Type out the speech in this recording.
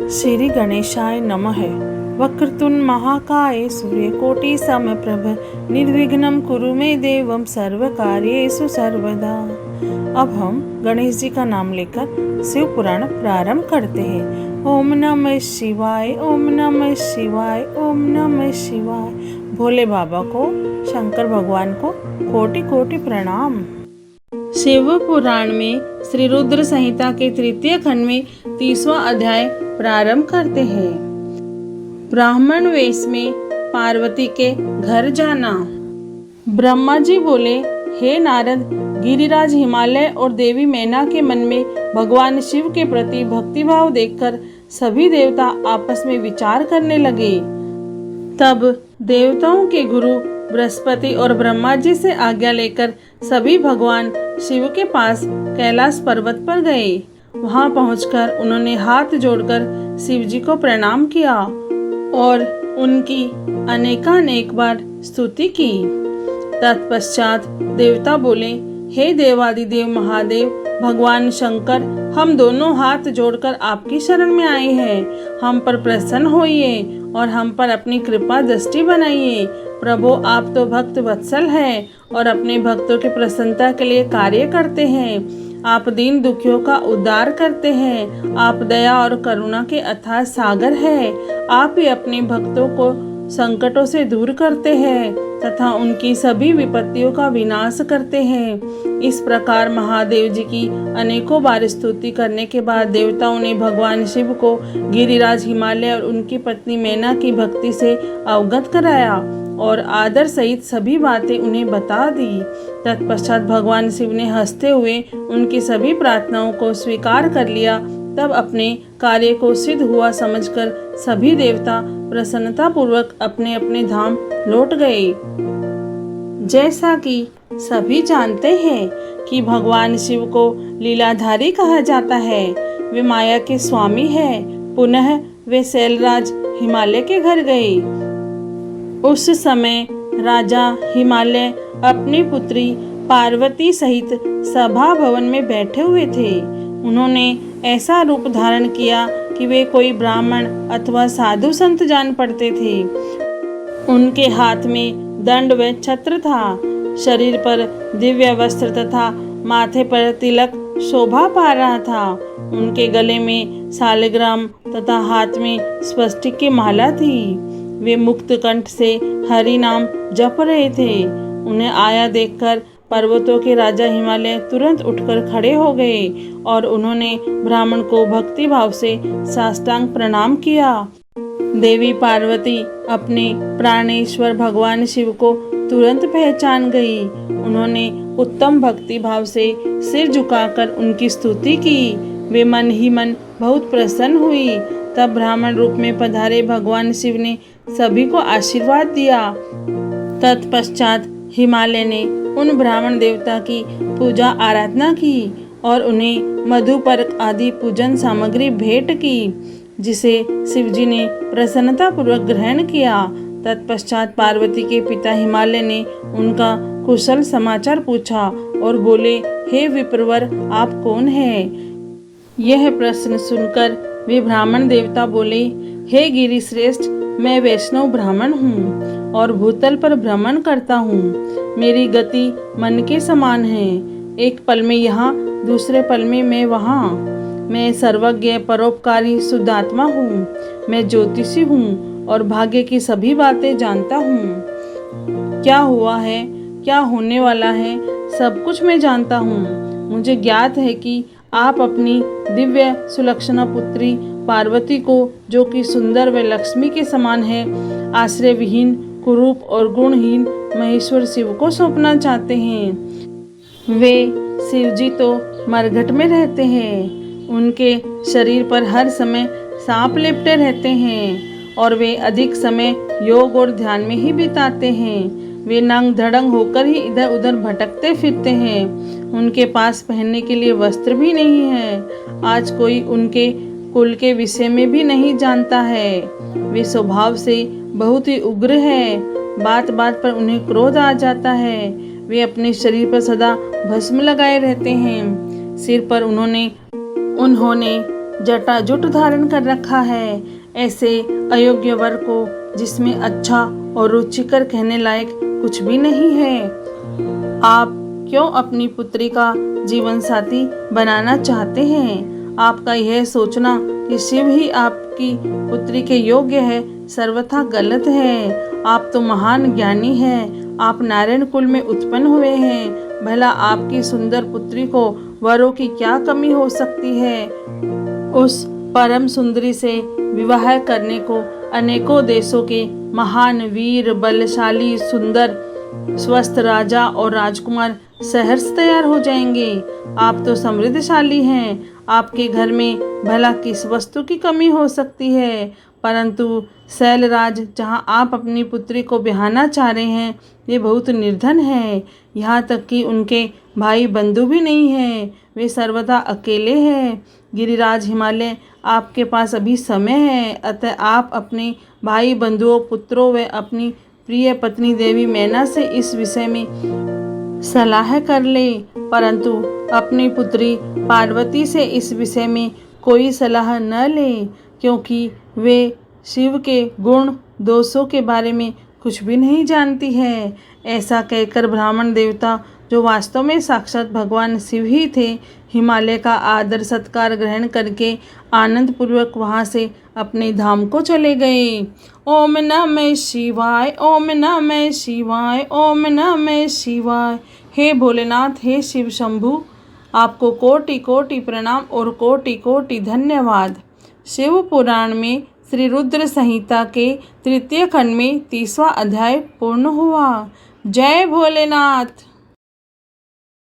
श्री गणेशाय नमः। वक्रतुंड महाकाय सूर्यकोटि समप्रभ निर्विघ्नं कुरु मे देवं सर्वकार्येषु सर्वदा। अब हम गणेश जी का नाम लेकर शिव पुराण प्रारंभ करते हैं। ओम नमः शिवाय, ओम नमः शिवाय, ओम नमः शिवाय। भोले बाबा को, शंकर भगवान को कोटि कोटि प्रणाम। शिव पुराण में श्री रुद्र संहिता के तृतीय खंड में 30वां अध्याय प्रारंभ करते हैं। ब्राह्मण वेश में पार्वती के घर जाना। ब्रह्मा जी बोले, हे नारद, गिरिराज हिमालय और देवी मैना के मन में भगवान शिव के प्रति भक्तिभाव देखकर सभी देवता आपस में विचार करने लगे। तब देवताओं के गुरु बृहस्पति और ब्रह्मा जी से आज्ञा लेकर सभी भगवान शिव के पास कैलाश पर्वत पर गए। वहां पहुंचकर उन्होंने हाथ जोड़कर शिव जी को प्रणाम किया और उनकी अनेकानेक बार स्तुति की। तत्पश्चात देवता बोले, हे देवादिदेव महादेव भगवान शंकर, हम दोनों हाथ जोड़कर आपकी शरण में आए हैं। हम पर प्रसन्न होइए और हम पर अपनी कृपा दृष्टि बनाइए। प्रभु, आप तो भक्त वत्सल हैं और अपने भक्तों की प्रसन्नता के लिए कार्य करते हैं। आप दीन दुखियों का उद्धार करते हैं। आप दया और करुणा के अथाह सागर हैं। आप ही अपने भक्तों को संकटों से दूर करते हैं तथा उनकी सभी विपत्तियों का विनाश करते हैं। इस प्रकार महादेव जी की अनेकों बार स्तुति करने के बाद देवताओं ने भगवान शिव को गिरिराज हिमालय और उनकी पत्नी मैना की भक्ति से अवगत कराया और आदर सहित सभी बातें उन्हें बता दी। तत्पश्चात भगवान शिव ने हंसते हुए उनकी सभी प्रार्थनाओं को स्वीकार कर लिया। तब अपने कार्य को सिद्ध हुआ समझकर सभी देवता प्रसन्नता पूर्वक अपने अपने धाम लौट गए। जैसा कि सभी जानते हैं कि भगवान शिव को लीलाधारी कहा जाता है। वे माया के स्वामी हैं। पुनः वे शैलराज हिमालय के घर गए। उस समय राजा हिमालय अपनी पुत्री पार्वती सहित सभा भवन में बैठे हुए थे। उन्होंने ऐसा रूप धारण किया कि वे कोई ब्राह्मण अथवा साधु संत जान पड़ते थे। उनके हाथ में दंड व छत्र था। शरीर पर दिव्य वस्त्र तथा माथे पर तिलक शोभा पा रहा था। उनके गले में शालिग्राम तथा हाथ में स्वस्तिक की माला थी। वे मुक्त कंठ से हरि नाम जप रहे थे। उन्हें आया देखकर पर्वतों के राजा हिमालय तुरंत उठकर खड़े हो गए और उन्होंने ब्राह्मण को भक्ति भाव से साष्टांग प्रणाम किया। देवी पार्वती अपने प्राणेश्वर भगवान शिव को तुरंत पहचान गई। उन्होंने उत्तम भक्ति भाव से सिर झुकाकर उनकी स्तुति की। वे मन ही मन बहुत प्रसन्न हुई। तब ब्राह्मण रूप में पधारे भगवान शिव ने सभी को आशीर्वाद दिया। तत्पश्चात हिमालय ने उन ब्राह्मण देवता की पूजा आराधना की और उन्हें मधुपर्क आदि पूजन सामग्री भेंट की, जिसे शिवजी ने प्रसन्नता पूर्वक ग्रहण किया। तत्पश्चात पार्वती के पिता हिमालय ने उनका कुशल समाचार पूछा और बोले, हे विप्रवर, आप कौन हैं? यह प्रश्न सुनकर वे ब्राह्मण देवता बोले, हे गिरिश्रेष्ठ, मैं वैष्णव ब्राह्मण हूँ और भूतल पर भ्रमण करता हूँ। मेरी गति मन के समान है। एक पल में यहाँ, दूसरे पल में मैं वहाँ। मैं सर्वज्ञ परोपकारी शुद्धात्मा हूँ। मैं ज्योतिषी हूँ और भाग्य की सभी बातें जानता हूँ। क्या हुआ है, क्या होने वाला है, सब कुछ मैं जानता हूँ। मुझे ज्ञात है कि आप अपनी दिव्य सुलक्षणा पुत्री पार्वती को, जो कि सुंदर व लक्ष्मी के समान है, आश्रय विहीन, कुरूप और गुणहीन महेश्वर शिव को सौंपना चाहते हैं। वे शिव जी तो मरघट में रहते हैं। उनके शरीर पर हर समय सांप लिपटे रहते हैं और वे अधिक समय योग और ध्यान में ही बिताते हैं। वे नंग धड़ंग होकर ही इधर उधर भटकते फिरते हैं। उनके पास पहनने के लिए वस्त्र भी नहीं है। आज कोई उनके कुल के विषय में भी नहीं जानता है। वे स्वभाव से बहुत ही उग्र है। बात बात पर उन्हें क्रोध आ जाता है। वे अपने शरीर पर सदा भस्म लगाए रहते हैं। सिर पर उन्होंने जटा जुट धारण कर रखा है। ऐसे अयोग्य वर को, जिसमें अच्छा और रुचिकर कहने लायक कुछ भी नहीं है, आप क्यों अपनी पुत्री का जीवन साथी बनाना चाहते हैं? आपका यह सोचना कि शिव ही आपकी पुत्री के योग्य है सर्वथा गलत है। आप तो महान ज्ञानी हैं, आप नारायण कुल में उत्पन्न हुए हैं। भला आपकी सुंदर पुत्री को वरों की क्या कमी हो सकती है? उस परम सुंदरी से विवाह करने को अनेकों देशों के महान वीर, बलशाली, सुंदर, स्वस्थ राजा और राजकुमार सहर्ष तैयार हो जाएंगे। आप तो समृद्धशाली हैं, आपके घर में भला किस वस्तु की कमी हो सकती है? परंतु शैलराज, जहाँ आप अपनी पुत्री को ब्याहना चाह रहे हैं, ये बहुत निर्धन है। यहाँ तक कि उनके भाई बंधु भी नहीं हैं, वे सर्वदा अकेले हैं। गिरिराज हिमालय, आपके पास अभी समय है, अतः आप अपने भाई बंधुओं, पुत्रों व अपनी प्रिय पत्नी देवी मैना से इस विषय में सलाह कर ले, परंतु अपनी पुत्री पार्वती से इस विषय में कोई सलाह न ले, क्योंकि वे शिव के गुण दोषों के बारे में कुछ भी नहीं जानती है। ऐसा कहकर ब्राह्मण देवता, जो वास्तव में साक्षात भगवान शिव ही थे, हिमालय का आदर सत्कार ग्रहण करके आनंद पूर्वक वहाँ से अपने धाम को चले गए। ओम नमः शिवाय, ओम नमः शिवाय, ओम नमः शिवाय। हे भोलेनाथ, हे शिव शंभु, आपको कोटि कोटि प्रणाम और कोटि कोटि धन्यवाद। शिव पुराण में श्री रुद्र संहिता के 3 खंड में 30वां अध्याय पूर्ण हुआ। जय भोलेनाथ।